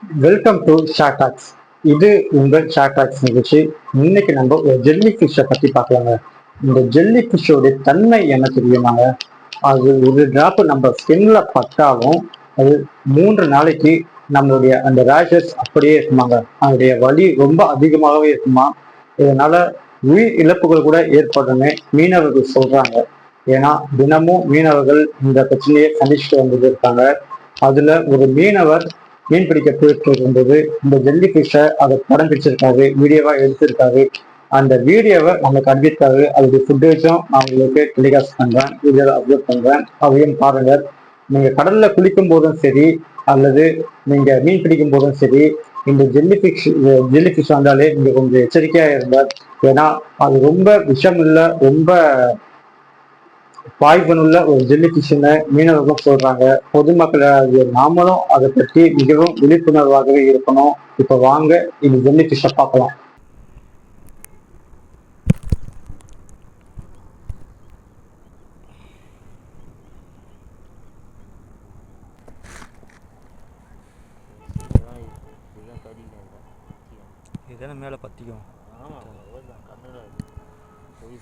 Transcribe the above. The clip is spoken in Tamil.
Welcome to short tax. இது உங்கள் ஷார்ட் டாக்ஸ் நிகழ்ச்சி. இன்னைக்கு நம்ம ஒரு ஜெல்லி ஃபிஷ்ஷை பத்தி பார்க்கலாங்க. இந்த ஜெல்லி ஃபிஷ்ஷோட தன்மை என்ன தெரியுமாங்க? அது ஒரு டிராப் நம்ம ஸ்கின்ல பட்டாலும் அது 3 நாளைக்கு நம்மளுடைய அந்த ரேஷஸ் அப்படியே இருக்குமாங்க. அதனுடைய வலி ரொம்ப அதிகமாகவே இருக்குமா. இதனால உயிர் இழப்புகள் கூட ஏற்படும்னு மீனவர்கள் சொல்றாங்க. ஏன்னா தினமும் மீனவர்கள் இந்த பிரச்சனையை சந்திச்சுட்டு வந்துட்டு இருக்காங்க. அதுல ஒரு மீனவர் மீன் பிடிக்க போயிட்டு இருக்கும்போது இந்த ஜெல்லி ஃபிஷ்ஷை அதை படம் பிடிச்சிருக்காரு, வீடியோவா எடுத்திருக்காரு. அந்த வீடியோவை நமக்கு அனுப்பியிருக்காரு. அதோடைய ஃபுட்டேஜும் நான் உங்களுக்கு டெலிகாஸ்ட் பண்றேன், வீடியோவை அப்லோட் பண்றேன், அதையும் பாருங்க. நீங்க கடல்ல குளிக்கும் போதும் சரி அல்லது நீங்க மீன் பிடிக்கும் போதும் சரி இந்த ஜெல்லி ஃபிஷ் வந்தாலே நீங்க கொஞ்சம் எச்சரிக்கையா இருங்க. ஏன்னா அது ரொம்ப விஷம் இல்ல, ரொம்ப பாய்சனுள்ள ஒரு ஜெல்லி ஃபிஷ்ஷுன்னு மீனவர்கள் சொல்றாங்க. பொதுமக்களாகிய நாமளும் அதை பற்றி மிகவும் விழிப்புணர்வாகவே இருக்கணும். இப்ப வாங்க இந்த ஜெல்லி ஃபிஷ்ஷை பார்க்கலாம். இதுதான் கடியில் இதுதானே மேலே பற்றிக்கும். ஆமாம் கண்ணில் போய்